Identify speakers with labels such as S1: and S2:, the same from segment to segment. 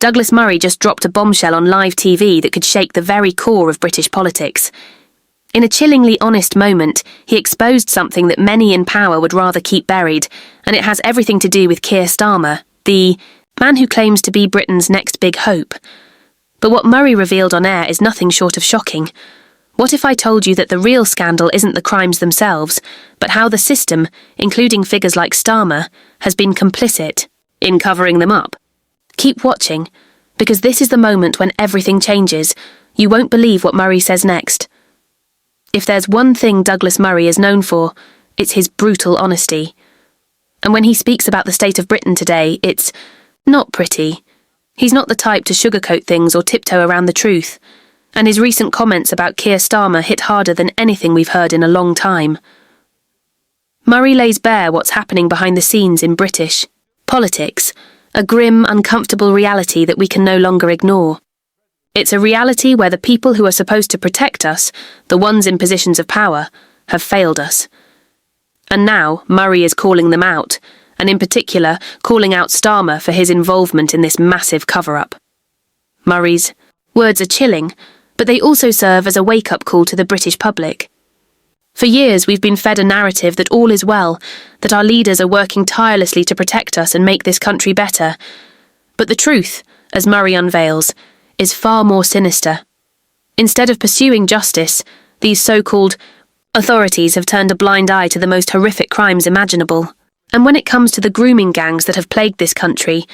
S1: Douglas Murray just dropped a bombshell on live TV that could shake the very core of British politics. In a chillingly honest moment, he exposed something that many in power would rather keep buried, and it has everything to do with Keir Starmer, the man who claims to be Britain's next big hope. But what Murray revealed on air is nothing short of shocking. What if I told you that the real scandal isn't the crimes themselves, but how the system, including figures like Starmer, has been complicit in covering them up? Keep watching, because this is the moment when everything changes. You won't believe what Murray says next. If there's one thing Douglas Murray is known for, it's his brutal honesty. And when he speaks about the state of Britain today, it's not pretty. He's not the type to sugarcoat things or tiptoe around the truth. And his recent comments about Keir Starmer hit harder than anything we've heard in a long time. Murray lays bare what's happening behind the scenes in British politics, a grim, uncomfortable reality that we can no longer ignore. It's a reality where the people who are supposed to protect us, the ones in positions of power, have failed us. And now Murray is calling them out, and in particular calling out Starmer for his involvement in this massive cover-up. Murray's words are chilling, but they also serve as a wake-up call to the British public. For years we've been fed a narrative that all is well, that our leaders are working tirelessly to protect us and make this country better. But the truth, as Murray unveils, is far more sinister. Instead of pursuing justice, these so-called authorities have turned a blind eye to the most horrific crimes imaginable. And when it comes to the grooming gangs that have plagued this country,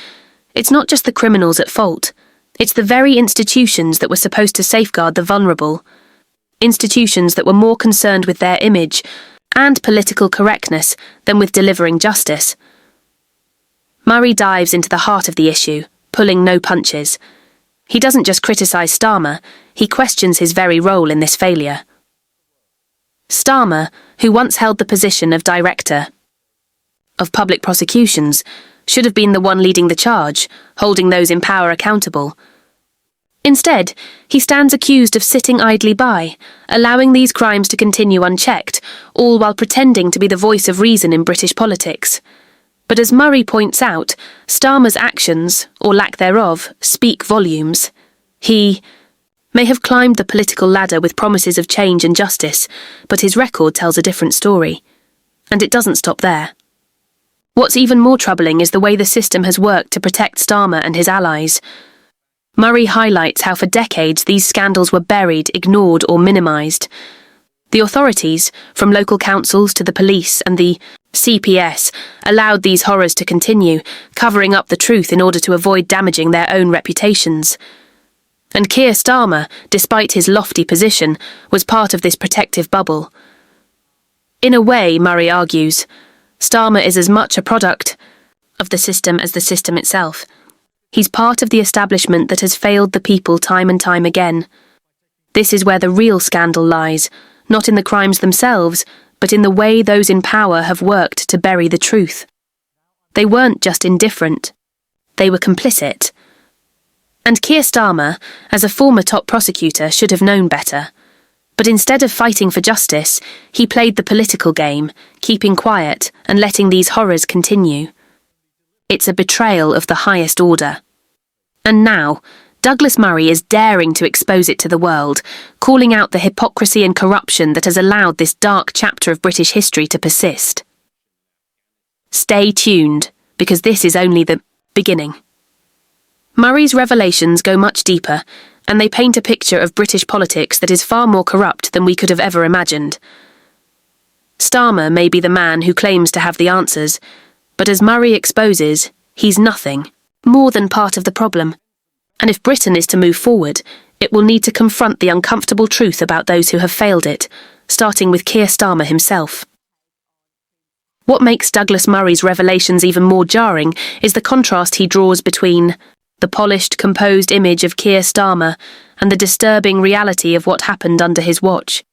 S1: it's not just the criminals at fault. It's the very institutions that were supposed to safeguard the vulnerable. Institutions that were more concerned with their image and political correctness than with delivering justice. Murray dives into the heart of the issue, pulling no punches. He doesn't just criticise Starmer, he questions his very role in this failure. Starmer, who once held the position of Director of Public Prosecutions, should have been the one leading the charge, holding those in power accountable. Instead, he stands accused of sitting idly by, allowing these crimes to continue unchecked, all while pretending to be the voice of reason in British politics. But as Murray points out, Starmer's actions, or lack thereof, speak volumes. He may have climbed the political ladder with promises of change and justice, but his record tells a different story. And it doesn't stop there. What's even more troubling is the way the system has worked to protect Starmer and his allies. Murray highlights how for decades these scandals were buried, ignored or minimised. The authorities, from local councils to the police and the CPS, allowed these horrors to continue, covering up the truth in order to avoid damaging their own reputations. And Keir Starmer, despite his lofty position, was part of this protective bubble. In a way, Murray argues, Starmer is as much a product of the system as the system itself. He's part of the establishment that has failed the people time and time again. This is where the real scandal lies, not in the crimes themselves, but in the way those in power have worked to bury the truth. They weren't just indifferent. They were complicit. And Keir Starmer, as a former top prosecutor, should have known better. But instead of fighting for justice, he played the political game, keeping quiet and letting these horrors continue. It's a betrayal of the highest order. And now, Douglas Murray is daring to expose it to the world, calling out the hypocrisy and corruption that has allowed this dark chapter of British history to persist. Stay tuned, because this is only the beginning. Murray's revelations go much deeper, and they paint a picture of British politics that is far more corrupt than we could have ever imagined. Starmer may be the man who claims to have the answers, but as Murray exposes, he's nothing more than part of the problem. And if Britain is to move forward, it will need to confront the uncomfortable truth about those who have failed it, starting with Keir Starmer himself. What makes Douglas Murray's revelations even more jarring is the contrast he draws between the polished, composed image of Keir Starmer and the disturbing reality of what happened under his watch.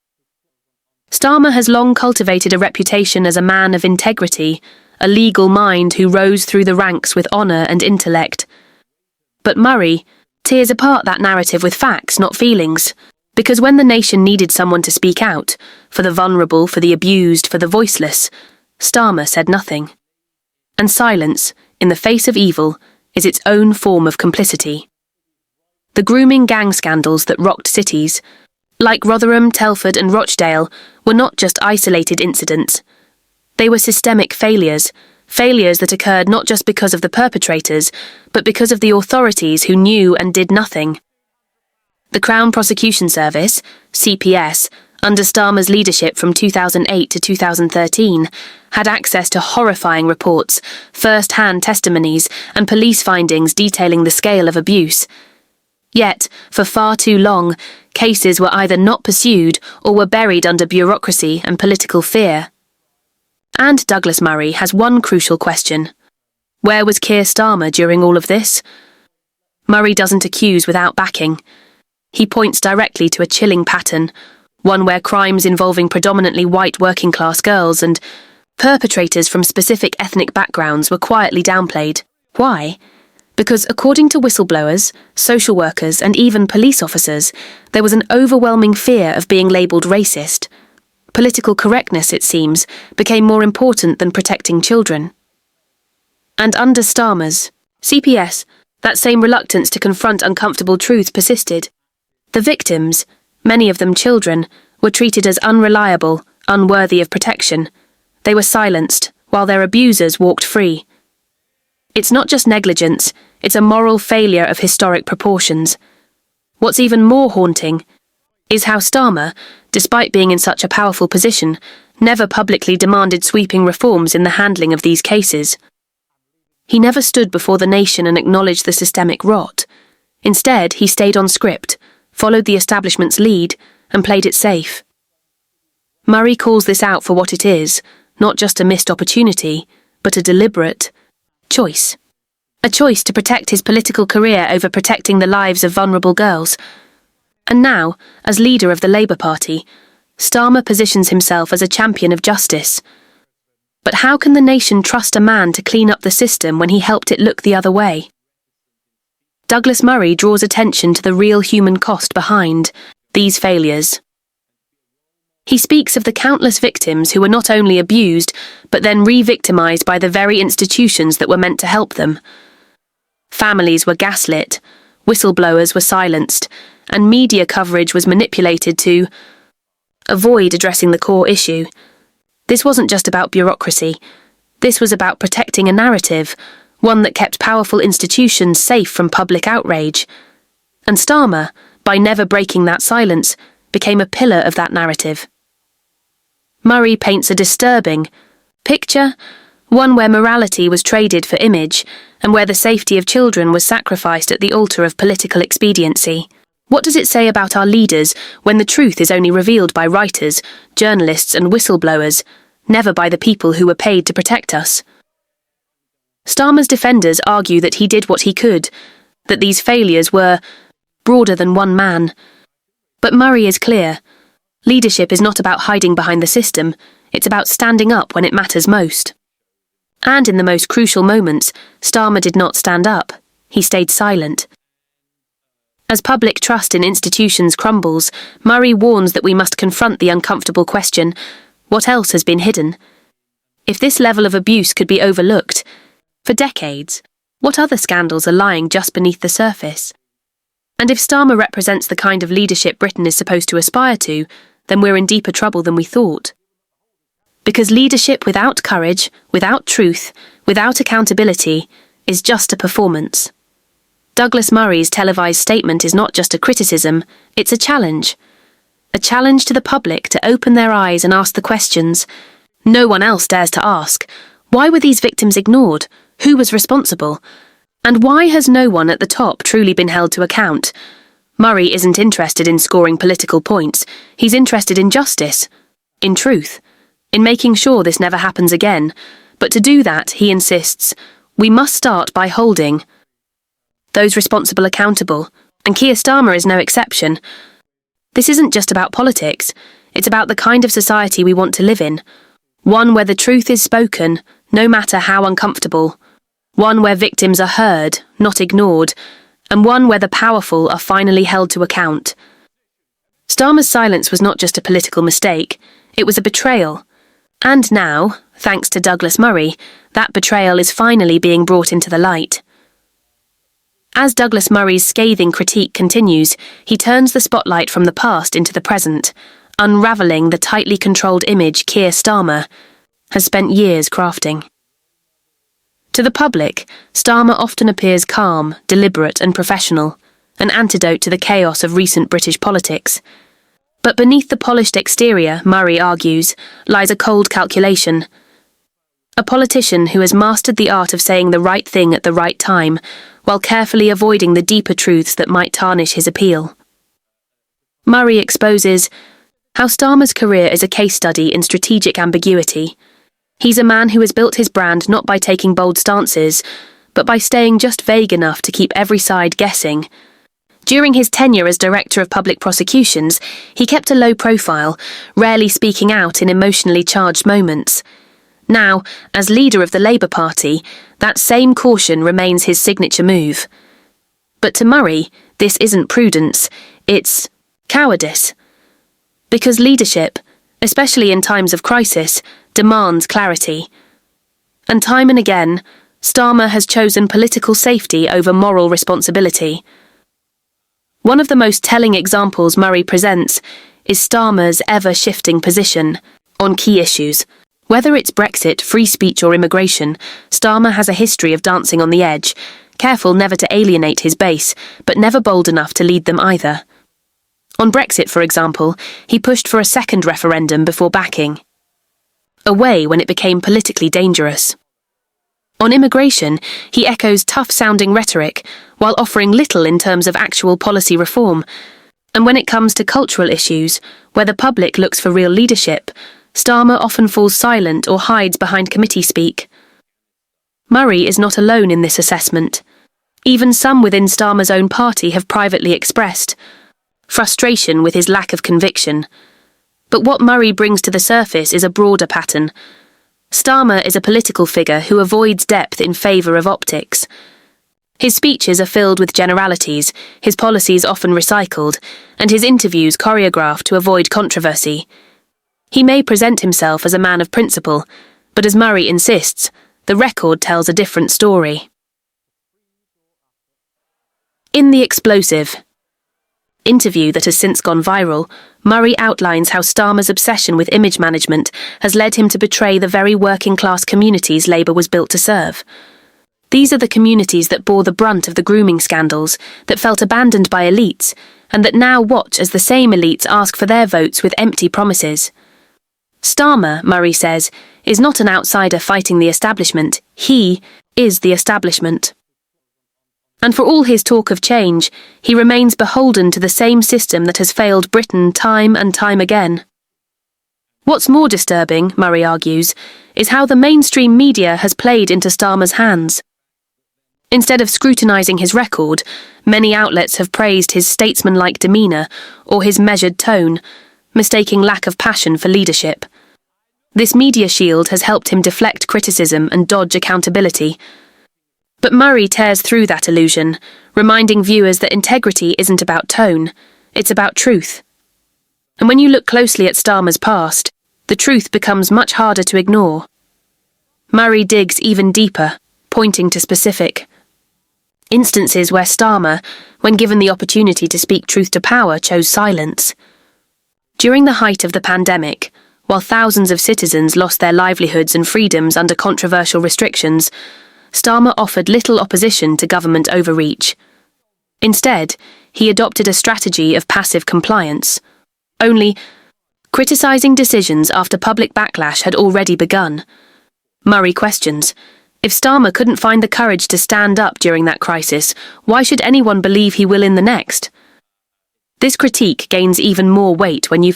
S1: Starmer has long cultivated a reputation as a man of integrity, a legal mind who rose through the ranks with honour and intellect. But Murray tears apart that narrative with facts, not feelings, because when the nation needed someone to speak out, for the vulnerable, for the abused, for the voiceless, Starmer said nothing. And silence, in the face of evil, is its own form of complicity. The grooming gang scandals that rocked cities, like Rotherham, Telford and Rochdale, were not just isolated incidents. They were systemic failures that occurred not just because of the perpetrators, but because of the authorities who knew and did nothing. The Crown Prosecution Service, CPS, under Starmer's leadership from 2008 to 2013, had access to horrifying reports, first-hand testimonies, and police findings detailing the scale of abuse. Yet, for far too long, cases were either not pursued or were buried under bureaucracy and political fear. And Douglas Murray has one crucial question. Where was Keir Starmer during all of this? Murray doesn't accuse without backing. He points directly to a chilling pattern, one where crimes involving predominantly white working-class girls and perpetrators from specific ethnic backgrounds were quietly downplayed. Why? Because according to whistleblowers, social workers and even police officers, there was an overwhelming fear of being labelled racist. Political correctness, it seems, became more important than protecting children. And under Starmer's CPS, that same reluctance to confront uncomfortable truth persisted. The victims, many of them children, were treated as unreliable, unworthy of protection. They were silenced, while their abusers walked free. It's not just negligence, it's a moral failure of historic proportions. What's even more haunting is how Starmer, despite being in such a powerful position, never publicly demanded sweeping reforms in the handling of these cases. He never stood before the nation and acknowledged the systemic rot. Instead, he stayed on script, followed the establishment's lead, and played it safe. Murray calls this out for what it is, not just a missed opportunity, but a deliberate choice. A choice to protect his political career over protecting the lives of vulnerable girls. And now, as leader of the Labour Party, Starmer positions himself as a champion of justice. But how can the nation trust a man to clean up the system when he helped it look the other way? Douglas Murray draws attention to the real human cost behind these failures. He speaks of the countless victims who were not only abused, but then re-victimised by the very institutions that were meant to help them. Families were gaslit, whistleblowers were silenced, and media coverage was manipulated to avoid addressing the core issue. This wasn't just about bureaucracy. This was about protecting a narrative, one that kept powerful institutions safe from public outrage. And Starmer, by never breaking that silence, became a pillar of that narrative. Murray paints a disturbing picture, one where morality was traded for image, and where the safety of children was sacrificed at the altar of political expediency. What does it say about our leaders when the truth is only revealed by writers, journalists and whistleblowers, never by the people who were paid to protect us? Starmer's defenders argue that he did what he could, that these failures were broader than one man. But Murray is clear. Leadership is not about hiding behind the system, it's about standing up when it matters most. And in the most crucial moments, Starmer did not stand up. He stayed silent. As public trust in institutions crumbles, Murray warns that we must confront the uncomfortable question, what else has been hidden? If this level of abuse could be overlooked, for decades, what other scandals are lying just beneath the surface? And if Starmer represents the kind of leadership Britain is supposed to aspire to, then we're in deeper trouble than we thought. Because leadership without courage, without truth, without accountability, is just a performance. Douglas Murray's televised statement is not just a criticism, it's a challenge. A challenge to the public to open their eyes and ask the questions no one else dares to ask. Why were these victims ignored? Who was responsible? And why has no one at the top truly been held to account? Murray isn't interested in scoring political points. He's interested in justice, in truth, in making sure this never happens again. But to do that, he insists, we must start by holding those responsible accountable, and Keir Starmer is no exception. This isn't just about politics, it's about the kind of society we want to live in. One where the truth is spoken, no matter how uncomfortable. One where victims are heard, not ignored, and one where the powerful are finally held to account. Starmer's silence was not just a political mistake, it was a betrayal. And now, thanks to Douglas Murray, that betrayal is finally being brought into the light. As Douglas Murray's scathing critique continues, he turns the spotlight from the past into the present, unravelling the tightly controlled image Keir Starmer has spent years crafting. To the public, Starmer often appears calm, deliberate and professional, an antidote to the chaos of recent British politics. But beneath the polished exterior, Murray argues, lies a cold calculation. A politician who has mastered the art of saying the right thing at the right time, while carefully avoiding the deeper truths that might tarnish his appeal. Murray exposes how Starmer's career is a case study in strategic ambiguity. He's a man who has built his brand not by taking bold stances, but by staying just vague enough to keep every side guessing. During his tenure as Director of Public Prosecutions, he kept a low profile, rarely speaking out in emotionally charged moments. Now, as leader of the Labour Party, that same caution remains his signature move. But to Murray, this isn't prudence, it's cowardice. Because leadership, especially in times of crisis, demands clarity. And time and again, Starmer has chosen political safety over moral responsibility. One of the most telling examples Murray presents is Starmer's ever-shifting position on key issues. Whether it's Brexit, free speech or immigration, Starmer has a history of dancing on the edge, careful never to alienate his base, but never bold enough to lead them either. On Brexit, for example, he pushed for a second referendum before backing away when it became politically dangerous. On immigration, he echoes tough-sounding rhetoric, while offering little in terms of actual policy reform. And when it comes to cultural issues, where the public looks for real leadership, Starmer often falls silent or hides behind committee speak. Murray is not alone in this assessment. Even some within Starmer's own party have privately expressed frustration with his lack of conviction. But what Murray brings to the surface is a broader pattern. Starmer is a political figure who avoids depth in favour of optics. His speeches are filled with generalities, his policies often recycled, and his interviews choreographed to avoid controversy. He may present himself as a man of principle, but as Murray insists, the record tells a different story. In the explosive interview that has since gone viral, Murray outlines how Starmer's obsession with image management has led him to betray the very working-class communities Labour was built to serve. These are the communities that bore the brunt of the grooming scandals, that felt abandoned by elites, and that now watch as the same elites ask for their votes with empty promises. Starmer, Murray says, is not an outsider fighting the establishment, he is the establishment. And for all his talk of change, he remains beholden to the same system that has failed Britain time and time again. What's more disturbing, Murray argues, is how the mainstream media has played into Starmer's hands. Instead of scrutinising his record, many outlets have praised his statesmanlike demeanour or his measured tone, mistaking lack of passion for leadership. This media shield has helped him deflect criticism and dodge accountability. But Murray tears through that illusion, reminding viewers that integrity isn't about tone, it's about truth. And when you look closely at Starmer's past, the truth becomes much harder to ignore. Murray digs even deeper, pointing to specific instances where Starmer, when given the opportunity to speak truth to power, chose silence. During the height of the pandemic, while thousands of citizens lost their livelihoods and freedoms under controversial restrictions, Starmer offered little opposition to government overreach. Instead, he adopted a strategy of passive compliance, only criticising decisions after public backlash had already begun. Murray questions, if Starmer couldn't find the courage to stand up during that crisis, why should anyone believe he will in the next? This critique gains even more weight when you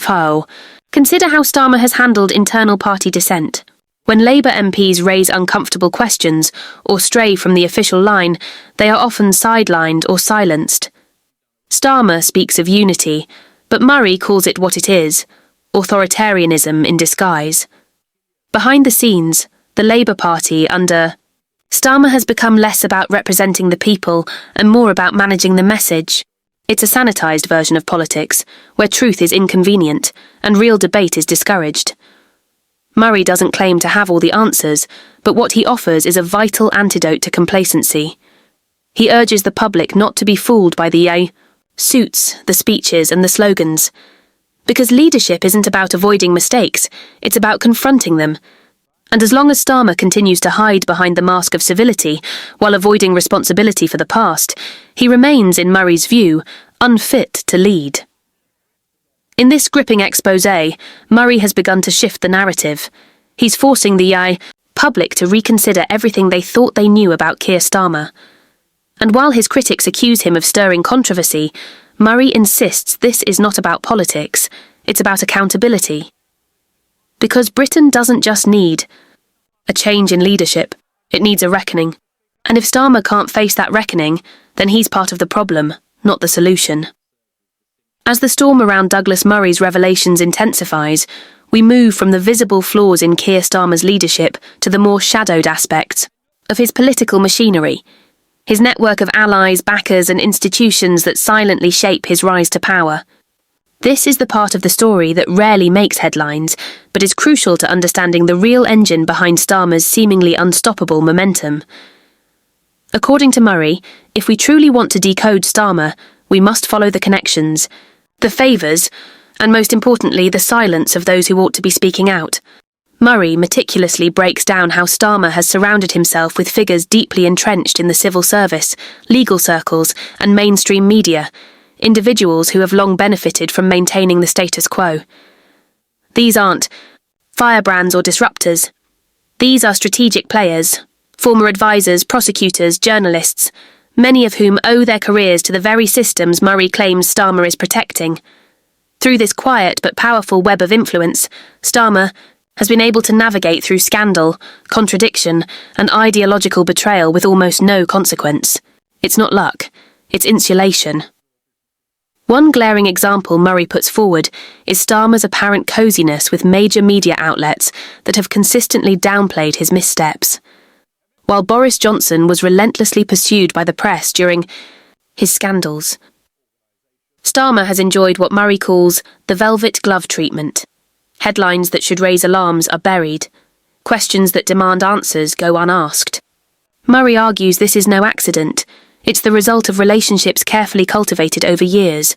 S1: consider how Starmer has handled internal party dissent. When Labour MPs raise uncomfortable questions or stray from the official line, they are often sidelined or silenced. Starmer speaks of unity, but Murray calls it what it is, authoritarianism in disguise. Behind the scenes, the Labour Party under Starmer has become less about representing the people and more about managing the message. It's a sanitised version of politics, where truth is inconvenient and real debate is discouraged. Murray doesn't claim to have all the answers, but what he offers is a vital antidote to complacency. He urges the public not to be fooled by the suits, the speeches and the slogans. Because leadership isn't about avoiding mistakes, it's about confronting them. And as long as Starmer continues to hide behind the mask of civility while avoiding responsibility for the past, he remains, in Murray's view, unfit to lead. In this gripping exposé, Murray has begun to shift the narrative. He's forcing the public to reconsider everything they thought they knew about Keir Starmer. And while his critics accuse him of stirring controversy, Murray insists this is not about politics, it's about accountability. Because Britain doesn't just need a change in leadership, it needs a reckoning. And if Starmer can't face that reckoning, then he's part of the problem, not the solution. As the storm around Douglas Murray's revelations intensifies, we move from the visible flaws in Keir Starmer's leadership to the more shadowed aspects of his political machinery, his network of allies, backers and institutions that silently shape his rise to power. This is the part of the story that rarely makes headlines, but is crucial to understanding the real engine behind Starmer's seemingly unstoppable momentum. According to Murray, if we truly want to decode Starmer, we must follow the connections, the favours, and most importantly, the silence of those who ought to be speaking out. Murray meticulously breaks down how Starmer has surrounded himself with figures deeply entrenched in the civil service, legal circles, and mainstream media, individuals who have long benefited from maintaining the status quo. These aren't firebrands or disruptors. These are strategic players, former advisors, prosecutors, journalists, many of whom owe their careers to the very systems Murray claims Starmer is protecting. Through this quiet but powerful web of influence, Starmer has been able to navigate through scandal, contradiction, and ideological betrayal with almost no consequence. It's not luck, it's insulation. One glaring example Murray puts forward is Starmer's apparent coziness with major media outlets that have consistently downplayed his missteps. While Boris Johnson was relentlessly pursued by the press during his scandals, Starmer has enjoyed what Murray calls the velvet glove treatment. Headlines that should raise alarms are buried. Questions that demand answers go unasked. Murray argues this is no accident. It's the result of relationships carefully cultivated over years.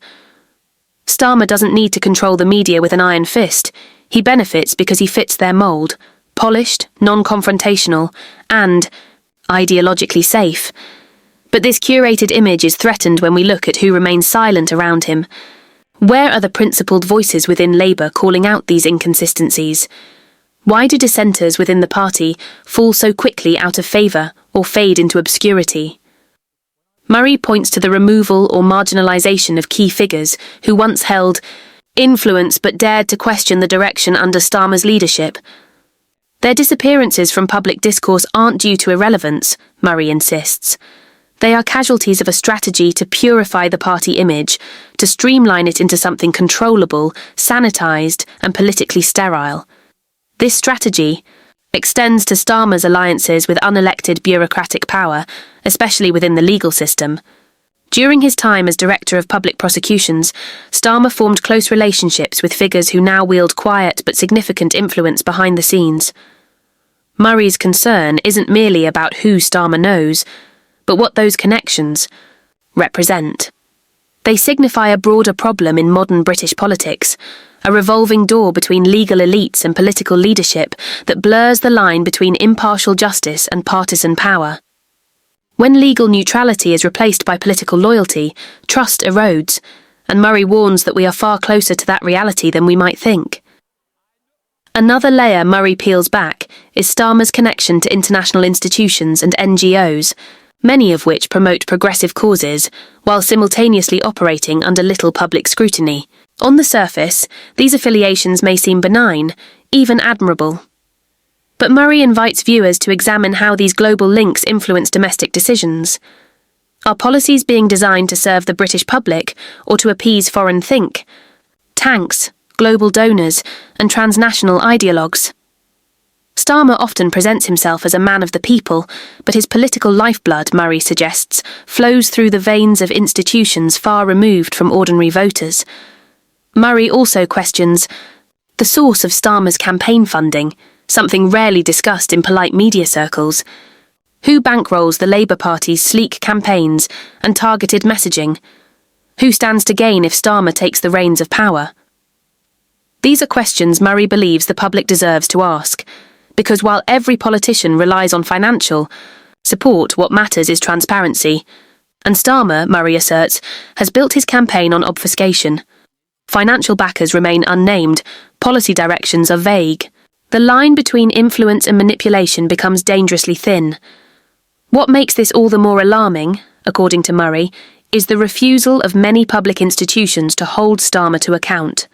S1: Starmer doesn't need to control the media with an iron fist. He benefits because he fits their mould, polished, non-confrontational, and ideologically safe. But this curated image is threatened when we look at who remains silent around him. Where are the principled voices within Labour calling out these inconsistencies? Why do dissenters within the party fall so quickly out of favour or fade into obscurity? Murray points to the removal or marginalisation of key figures who once held influence but dared to question the direction under Starmer's leadership. Their disappearances from public discourse aren't due to irrelevance, Murray insists. They are casualties of a strategy to purify the party image, to streamline it into something controllable, sanitised, and politically sterile. This strategy extends to Starmer's alliances with unelected bureaucratic power, especially within the legal system. During his time as Director of Public Prosecutions, Starmer formed close relationships with figures who now wield quiet but significant influence behind the scenes. Murray's concern isn't merely about who Starmer knows, but what those connections represent. They signify a broader problem in modern British politics, a revolving door between legal elites and political leadership that blurs the line between impartial justice and partisan power. When legal neutrality is replaced by political loyalty, trust erodes, and Murray warns that we are far closer to that reality than we might think. Another layer Murray peels back is Starmer's connection to international institutions and NGOs, many of which promote progressive causes, while simultaneously operating under little public scrutiny. On the surface, these affiliations may seem benign, even admirable. But Murray invites viewers to examine how these global links influence domestic decisions. Are policies being designed to serve the British public or to appease foreign tanks, global donors, and transnational ideologues? Starmer often presents himself as a man of the people, but his political lifeblood, Murray suggests, flows through the veins of institutions far removed from ordinary voters. Murray also questions the source of Starmer's campaign funding, something rarely discussed in polite media circles. Who bankrolls the Labour Party's sleek campaigns and targeted messaging? Who stands to gain if Starmer takes the reins of power? These are questions Murray believes the public deserves to ask, because while every politician relies on financial support, what matters is transparency. And Starmer, Murray asserts, has built his campaign on obfuscation. Financial backers remain unnamed, policy directions are vague. The line between influence and manipulation becomes dangerously thin. What makes this all the more alarming, according to Murray, is the refusal of many public institutions to hold Starmer to account.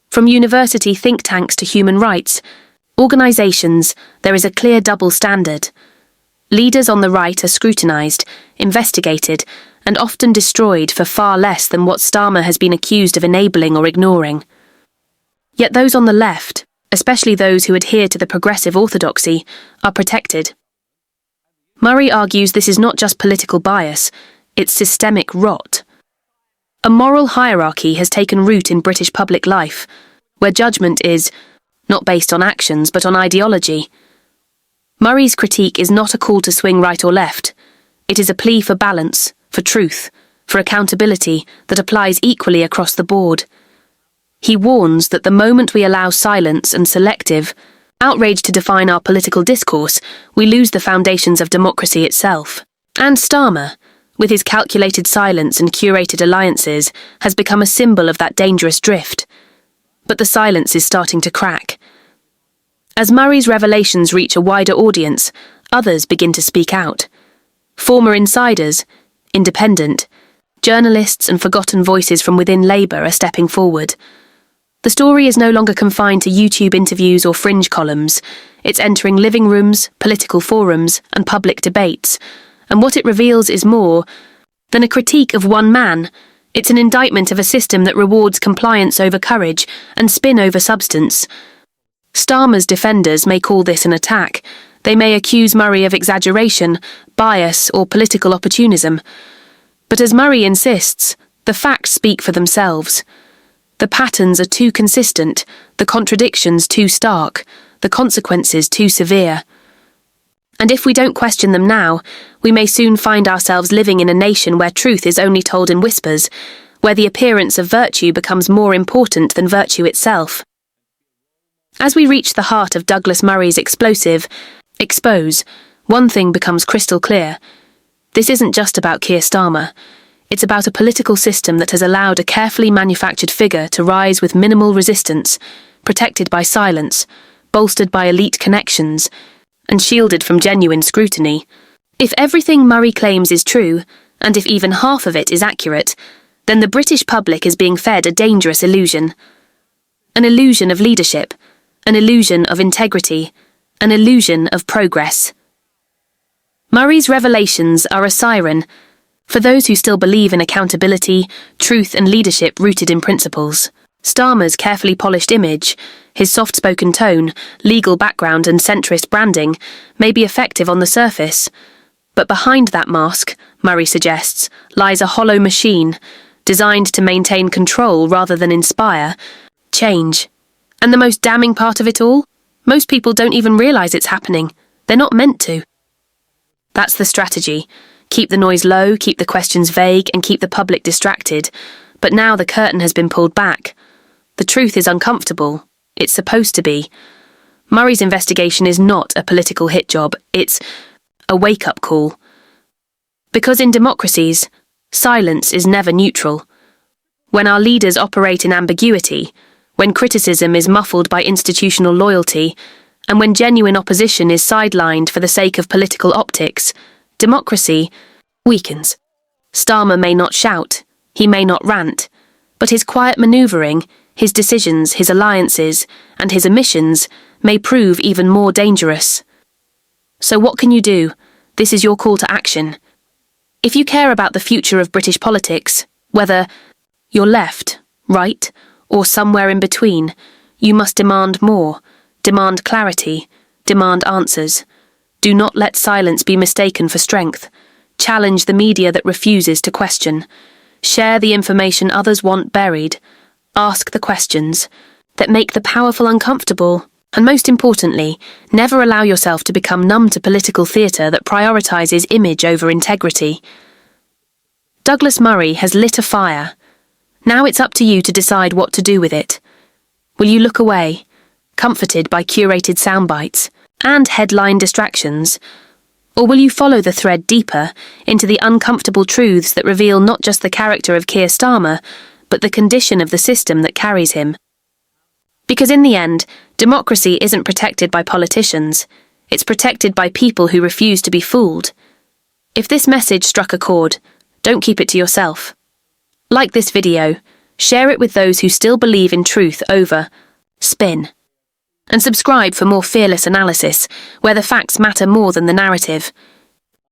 S1: From university think tanks to human rights organisations, there is a clear double standard. Leaders on the right are scrutinised, investigated, and often destroyed for far less than what Starmer has been accused of enabling or ignoring. Yet those on the left, especially those who adhere to the progressive orthodoxy, are protected. Murray argues this is not just political bias, it's systemic rot. A moral hierarchy has taken root in British public life, where judgment is not based on actions but on ideology. Murray's critique is not a call to swing right or left. It is a plea for balance, for truth, for accountability that applies equally across the board. He warns that the moment we allow silence and selective outrage to define our political discourse, we lose the foundations of democracy itself. And Starmer, with his calculated silence and curated alliances, has become a symbol of that dangerous drift. But the silence is starting to crack. As Murray's revelations reach a wider audience, others begin to speak out. Former insiders, independent, journalists and forgotten voices from within Labour are stepping forward. The story is no longer confined to YouTube interviews or fringe columns. It's entering living rooms, political forums, and public debates. And what it reveals is more than a critique of one man. It's an indictment of a system that rewards compliance over courage and spin over substance. Starmer's defenders may call this an attack. They may accuse Murray of exaggeration, bias, or political opportunism. But as Murray insists, the facts speak for themselves. The patterns are too consistent, the contradictions too stark, the consequences too severe. And if we don't question them now, we may soon find ourselves living in a nation where truth is only told in whispers, where the appearance of virtue becomes more important than virtue itself. As we reach the heart of Douglas Murray's explosive expose, one thing becomes crystal clear. This isn't just about Keir Starmer. It's about a political system that has allowed a carefully manufactured figure to rise with minimal resistance, protected by silence, bolstered by elite connections, and shielded from genuine scrutiny. If everything Murray claims is true, and if even half of it is accurate, then the British public is being fed a dangerous illusion. An illusion of leadership, an illusion of integrity, an illusion of progress. Murray's revelations are a siren for those who still believe in accountability, truth and leadership rooted in principles. Starmer's carefully polished image, his soft-spoken tone, legal background and centrist branding may be effective on the surface, but behind that mask, Murray suggests, lies a hollow machine, designed to maintain control rather than inspire change. And the most damning part of it all? Most people don't even realise it's happening. They're not meant to. That's the strategy. Keep the noise low, keep the questions vague, and keep the public distracted. But now the curtain has been pulled back. The truth is uncomfortable. It's supposed to be. Murray's investigation is not a political hit job. It's a wake-up call. Because in democracies, silence is never neutral. When our leaders operate in ambiguity, when criticism is muffled by institutional loyalty, and when genuine opposition is sidelined for the sake of political optics, democracy weakens. Starmer may not shout, he may not rant, but his quiet manoeuvring, his decisions, his alliances, and his omissions may prove even more dangerous. So what can you do? This is your call to action. If you care about the future of British politics, whether you're left, right, or somewhere in between, you must demand more, demand clarity, demand answers. Do not let silence be mistaken for strength. Challenge the media that refuses to question. Share the information others want buried. Ask the questions that make the powerful uncomfortable And most importantly, never allow yourself to become numb to political theatre that prioritises image over integrity. Douglas Murray has lit a fire. Now it's up to you to decide what to do with it. Will you look away, comforted by curated soundbites and headline distractions? Or will you follow the thread deeper into the uncomfortable truths that reveal not just the character of Keir Starmer, but the condition of the system that carries him? Because in the end, democracy isn't protected by politicians. It's protected by people who refuse to be fooled. If this message struck a chord, don't keep it to yourself. Like this video, share it with those who still believe in truth over spin. And subscribe for more fearless analysis, where the facts matter more than the narrative.